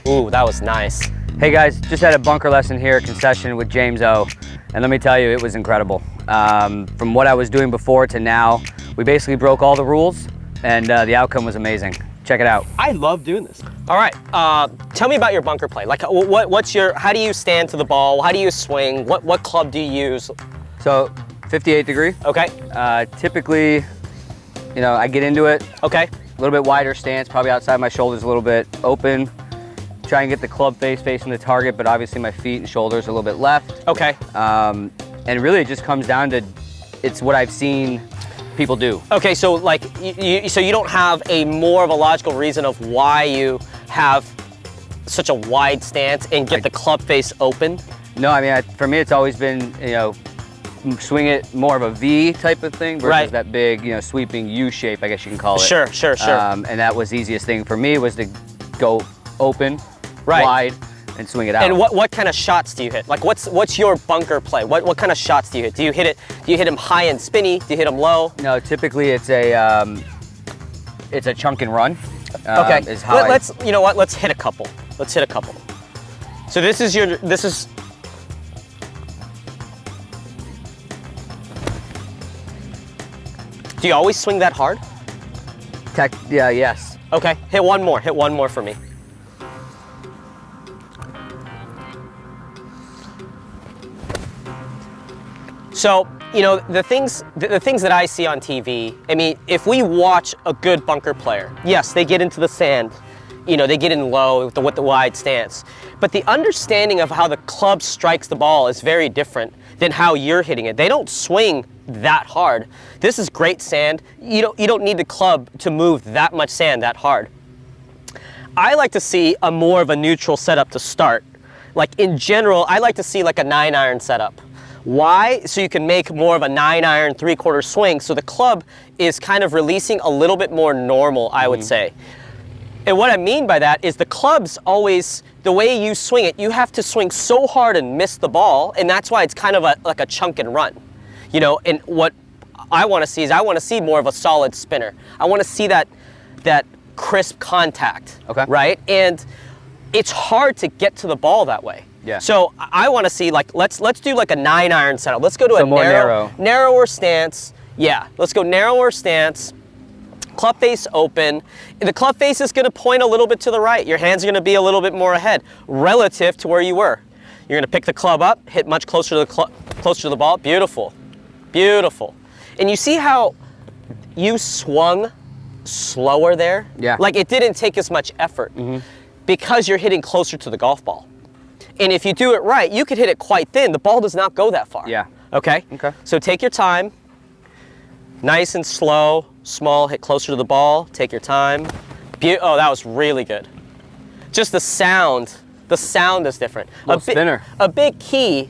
Ooh, that was nice. Hey guys, just had a bunker lesson here at Concession with James O, and let me tell you, it was incredible. From what I was doing before to now, we basically broke all the rules, and the outcome was amazing. Check it out. I love doing this. All right, tell me about your bunker play. Like, how do you stand to the ball? How do you swing? What club do you use? So, 58 degree. Okay. Typically, you know, I get into it. Okay. A little bit wider stance, probably outside my shoulders a little bit, open. Try and get the club face facing the target, but obviously my feet and shoulders a little bit left. Okay. And really it just comes down to, it's what I've seen people do. Okay, so like, so you don't have a more of a logical reason of why you have such a wide stance and get the club face open? No, I mean, for me it's always been, you know, swing it more of a V type of thing versus that big, you know, sweeping U shape, I guess you can call it. Sure, sure, sure. And that was the easiest thing for me, was to go open, wide, and swing it out. And what kind of shots do you hit? Like, what's your bunker play? What kind of shots do you hit? Do you hit them high and spinny? Do you hit them low? No, typically it's a chunk and run. Okay. Is how you know what? Let's hit a couple. Let's hit a couple. So this is. Do you always swing that hard? Yeah, yes. Okay, hit one more. Hit one more for me. So, you know, the things that I see on TV, I mean, if we watch a good bunker player, yes, they get into the sand, you know, they get in low with the wide stance, but the understanding of how the club strikes the ball is very different than how you're hitting it. They don't swing that hard. This is great sand. You don't need the club to move that much sand that hard. I like to see a more of a neutral setup to start. Like in general, I like to see like a 9-iron setup. Why? So you can make more of a 9-iron 3/4 swing, so the club is kind of releasing a little bit more normal, I would say. And what I mean by that is the club's always, the way you swing it, you have to swing so hard and miss the ball, and that's why it's kind of like a chunk and run. You know, and what I want to see is I want to see more of a solid spinner. I want to see that crisp contact, right? And it's hard to get to the ball that way. Yeah. So I want to see, like, let's do like a 9-iron setup. Let's go to a narrower stance. Yeah, let's go narrower stance. Club face open. The club face is going to point a little bit to the right. Your hands are going to be a little bit more ahead relative to where you were. You're going to pick the club up, hit much closer to the ball. Beautiful, beautiful. And you see how you swung slower there? Yeah. Like it didn't take as much effort because you're hitting closer to the golf ball. And if you do it right, you could hit it quite thin. The ball does not go that far. Yeah. Okay? Okay. So take your time. Nice and slow, small, hit closer to the ball. Take your time. Oh, that was really good. Just the sound is different. Spinner. A big key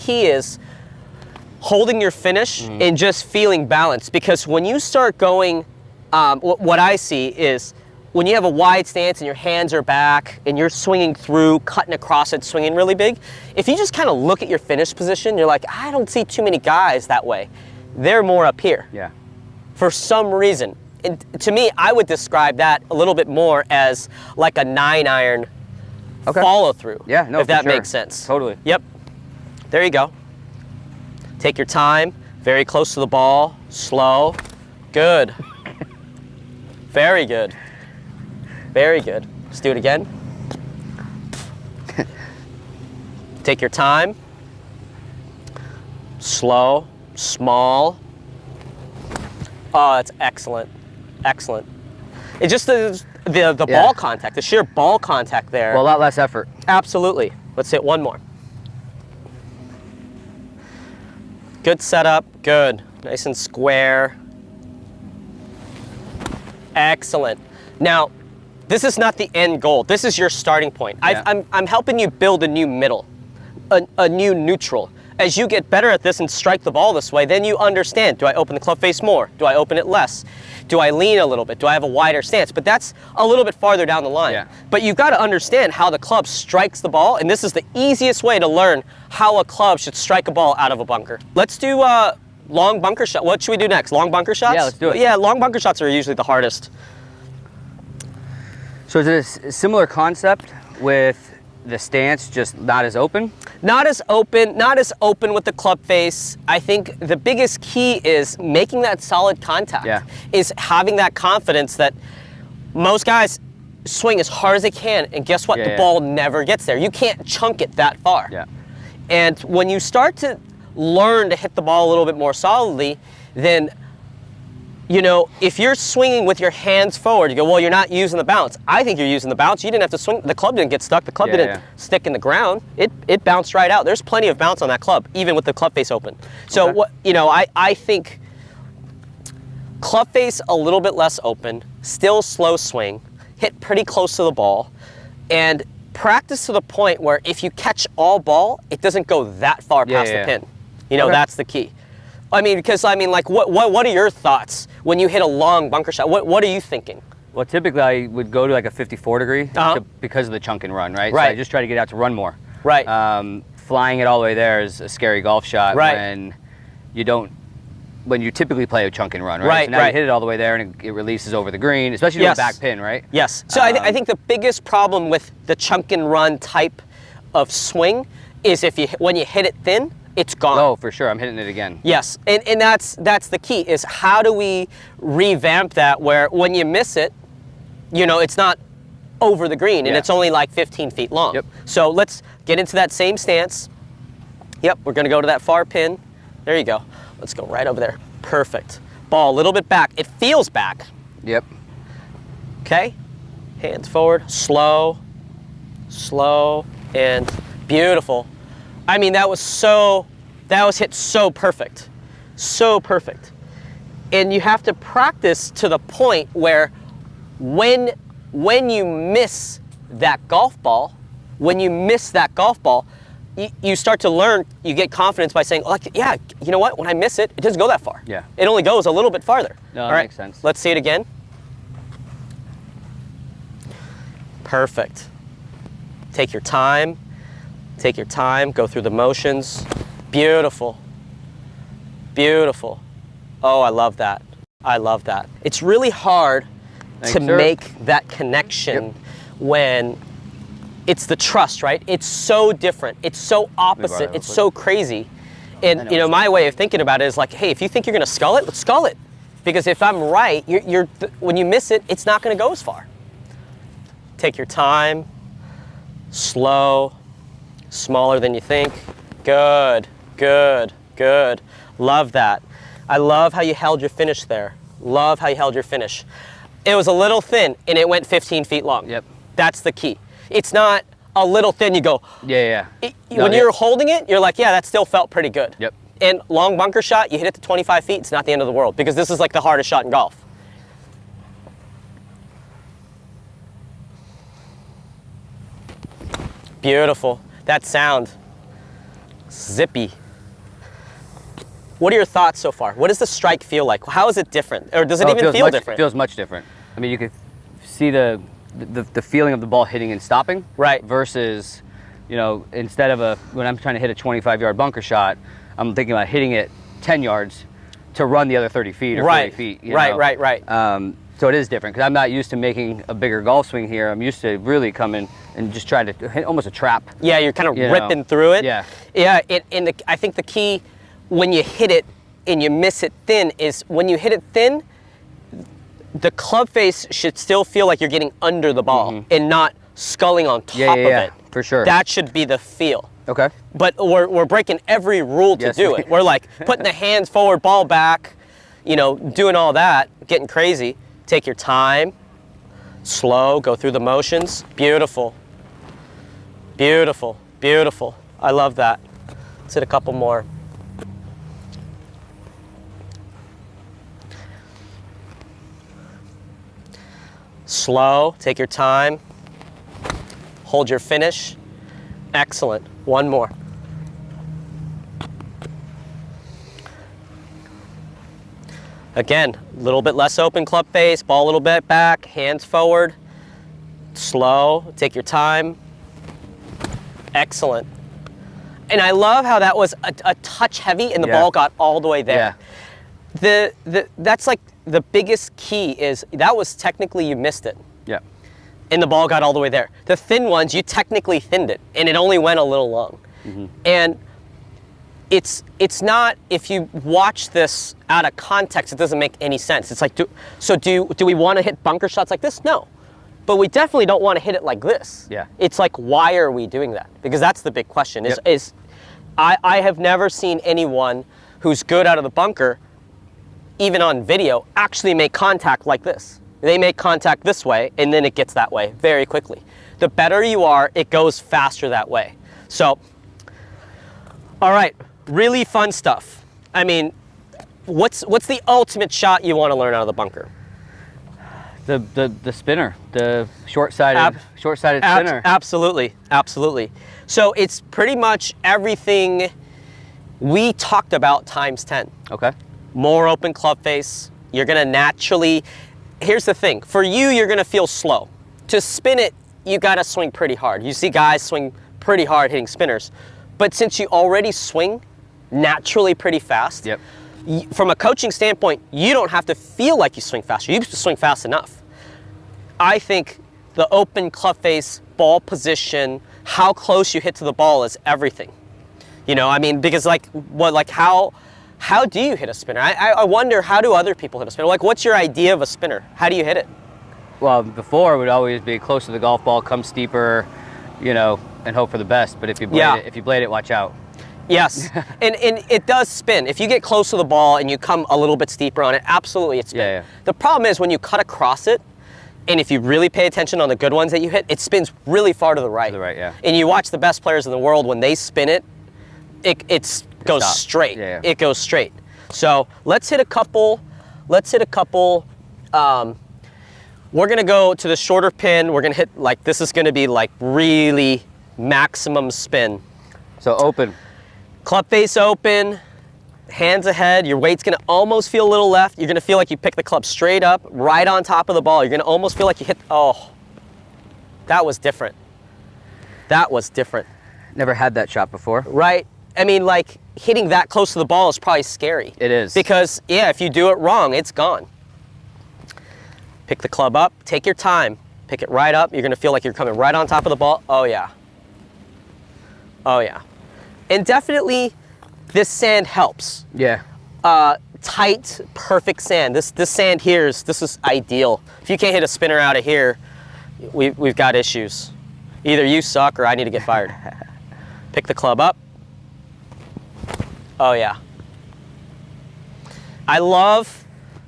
is holding your finish and just feeling balanced. Because when you start going, what I see is, when you have a wide stance and your hands are back and you're swinging through, cutting across it, swinging really big, if you just kind of look at your finish position, you're like, I don't see too many guys that way. They're more up here. Yeah. For some reason. And to me, I would describe that a little bit more as like a 9-iron follow through. Yeah, no, if that makes sense. Totally. Yep. There you go. Take your time, very close to the ball, slow. Good. Very good. Very good. Let's do it again. Take your time. Slow, small. Oh, that's excellent. Excellent. It's just the ball contact, the sheer ball contact there. Well, a lot less effort. Absolutely. Let's hit one more. Good setup. Good. Nice and square. Excellent. Now, this is not the end goal. This is your starting point. Yeah. I'm helping you build a new middle, a new neutral. As you get better at this and strike the ball this way, then you understand, do I open the club face more? Do I open it less? Do I lean a little bit? Do I have a wider stance? But that's a little bit farther down the line. Yeah. But you've got to understand how the club strikes the ball, and this is the easiest way to learn how a club should strike a ball out of a bunker. Let's do long bunker shot. What should we do next? Long bunker shots? Yeah, let's do it. Yeah, long bunker shots are usually the hardest. So is it a similar concept with the stance, just not as open? Not as open with the club face. I think the biggest key is making that solid contact. Yeah. Is having that confidence that most guys swing as hard as they can, and guess what? The ball never gets there. You can't chunk it that far. Yeah. And when you start to learn to hit the ball a little bit more solidly, then, you know, if you're swinging with your hands forward, you go, well, you're not using the bounce. I think you're using the bounce. You didn't have to swing. The club didn't get stuck. The club didn't stick in the ground. It bounced right out. There's plenty of bounce on that club, even with the club face open. So, what, you know, I think club face a little bit less open, still slow swing, hit pretty close to the ball, and practice to the point where if you catch all ball, it doesn't go that far past the pin. You know, that's the key. I mean, because I mean, like, what are your thoughts when you hit a long bunker shot? What are you thinking? Well, typically I would go to like a 54 degree because of the chunk and run, right? So I just try to get out to run more. Right. Flying it all the way there is a scary golf shot when you typically play a chunk and run, right? So now you hit it all the way there and it releases over the green, especially to a back pin, right? Yes. So I think the biggest problem with the chunk and run type of swing is when you hit it thin, it's gone. Oh, for sure. I'm hitting it again. Yes, and that's the key, is how do we revamp that where when you miss it, you know, it's not over the green and it's only like 15 feet long. Yep. So let's get into that same stance. Yep, we're gonna go to that far pin. There you go. Let's go right over there. Perfect. Ball a little bit back. It feels back. Yep. Okay, hands forward, slow, and beautiful. I mean, that was hit so perfect, so perfect. And you have to practice to the point where when you miss that golf ball, you start to learn, you get confidence by saying, like, yeah, you know what, when I miss it, it doesn't go that far. Yeah. It only goes a little bit farther. No, All that right, makes sense. Let's see it again. Perfect. Take your time. Take your time, go through the motions. Beautiful. Beautiful. Oh, I love that. I love that. It's really hard to make that connection when it's the trust, right? It's so different. It's so opposite. It's so crazy. And you know, my way of thinking about it is like, hey, if you think you're gonna scull it, let's scull it. Because if I'm right, when you miss it, it's not gonna go as far. Take your time, slow, smaller than you think. Good, good, good. Love that. I love how you held your finish there. Love how you held your finish. It was a little thin and it went 15 feet long. Yep. That's the key. It's not a little thin, you go. When you're holding it, you're like, yeah, that still felt pretty good. Yep. And long bunker shot, you hit it to 25 feet, it's not the end of the world, because this is like the hardest shot in golf. Beautiful. That sound, zippy. What are your thoughts so far? What does the strike feel like? How is it different? Or does it even feel different? It feels much different. I mean, you could see the feeling of the ball hitting and stopping. Right. Versus, you know, instead of when I'm trying to hit a 25-yard bunker shot, I'm thinking about hitting it 10 yards to run the other 30 feet or 40 feet. You know? Right. So it is different, because I'm not used to making a bigger golf swing here. I'm used to really coming and just trying to hit almost a trap. Yeah, you're kind of ripping through it. Yeah. Yeah, I think the key when you hit it and you miss it thin is when you hit it thin, the club face should still feel like you're getting under the ball and not sculling on top of it. For sure. That should be the feel. Okay. But we're breaking every rule to do it. We're like putting the hands forward, ball back, you know, doing all that, getting crazy. Take your time, slow, go through the motions. Beautiful. Beautiful, beautiful. I love that. Let's hit a couple more. Slow, take your time. Hold your finish. Excellent. One more. Again, a little bit less open club face, ball a little bit back, hands forward. Slow, take your time. Excellent. And I love how that was a touch heavy and the ball got all the way there. That's like the biggest key is that was technically you missed it. Yeah. and the ball got all the way there. The thin ones, you technically thinned it, and it only went a little long. And it's not, if you watch this out of context, it doesn't make any sense. It's like, do we want to hit bunker shots like this? No. But we definitely don't want to hit it like this. Yeah. It's like, why are we doing that? Because that's the big question. I have never seen anyone who's good out of the bunker, even on video, actually make contact like this. They make contact this way, and then it gets that way very quickly. The better you are, it goes faster that way. So, all right, really fun stuff. I mean, what's the ultimate shot you want to learn out of the bunker? The spinner, the short-sided spinner. Absolutely, absolutely. So it's pretty much everything we talked about times 10. Okay. More open club face. You're gonna naturally, here's the thing, for you, you're gonna feel slow. To spin it, you gotta swing pretty hard. You see guys swing pretty hard hitting spinners. But since you already swing naturally pretty fast, yep. From a coaching standpoint, you don't have to feel like you swing faster. You just swing fast enough. I think the open club face, ball position, how close you hit to the ball is everything. You know, I mean, because how do you hit a spinner? I wonder, how do other people hit a spinner? Like, what's your idea of a spinner? How do you hit it? Well, before it would always be close to the golf ball, come steeper, you know, and hope for the best. But if you blade it, watch out. Yes, and it does spin. If you get close to the ball and you come a little bit steeper on it, absolutely it spins. Yeah. The problem is when you cut across it, and if you really pay attention on the good ones that you hit, it spins really far to the right. To the right, yeah. And you watch the best players in the world, when they spin it, it goes straight. Yeah. It goes straight. So let's hit a couple. We're gonna go to the shorter pin. We're gonna hit, like, this is gonna be like really maximum spin. So open. Club face open, hands ahead. Your weight's gonna almost feel a little left. You're gonna feel like you pick the club straight up, right on top of the ball. You're gonna almost feel like you hit, oh, that was different. That was different. Never had that shot before. Right? I mean, like, hitting that close to the ball is probably scary. It is. Because, yeah, if you do it wrong, it's gone. Pick the club up, take your time, pick it right up. You're gonna feel like you're coming right on top of the ball. Oh yeah. Oh yeah. And definitely, this sand helps. Yeah. Tight, perfect sand. This sand here this is ideal. If you can't hit a spinner out of here, we've got issues. Either you suck or I need to get fired. Pick the club up. Oh yeah. I love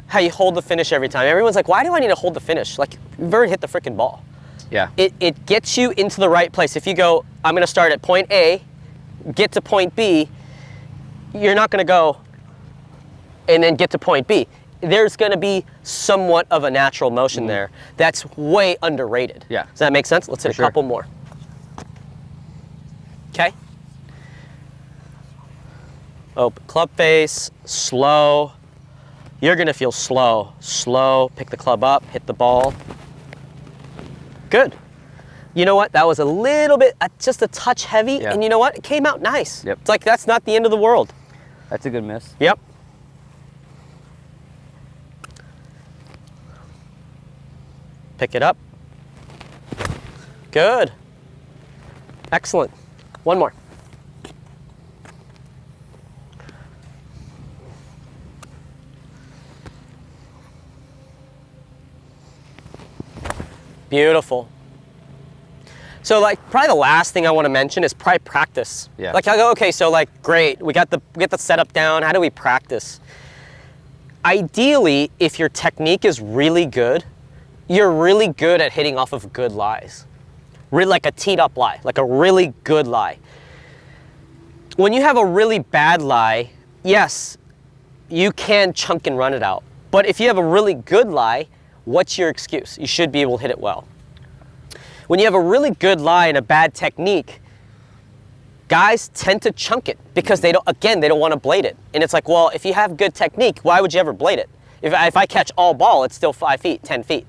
how you hold the finish every time. Everyone's like, why do I need to hold the finish? Like, you've already hit the freaking ball. Yeah. It gets you into the right place. If you go, I'm gonna start at point A, get to point B, you're not gonna go and then get to point B. There's gonna be somewhat of a natural motion there that's way underrated. Yeah. Does that make sense? Let's hit a couple more. Okay. Open club face, slow. You're gonna feel slow. Slow, pick the club up, hit the ball. Good. You know what? That was a little bit, just a touch heavy, and you know what? It came out nice. Yep. It's like, that's not the end of the world. That's a good miss. Yep. Pick it up. Good. Excellent. One more. Beautiful. So, like, probably the last thing I want to mention is probably practice. Yeah. Like, I go, okay, so, like, great, we get the setup down. How do we practice? Ideally, if your technique is really good, you're really good at hitting off of good lies. Really, like a teed up lie, like a really good lie. When you have a really bad lie, yes, you can chunk and run it out. But if you have a really good lie, what's your excuse? You should be able to hit it well. When you have a really good lie and a bad technique, guys tend to chunk it because they don't want to blade it. And it's like, well, if you have good technique, why would you ever blade it? If I catch all ball, it's still 5 feet, 10 feet.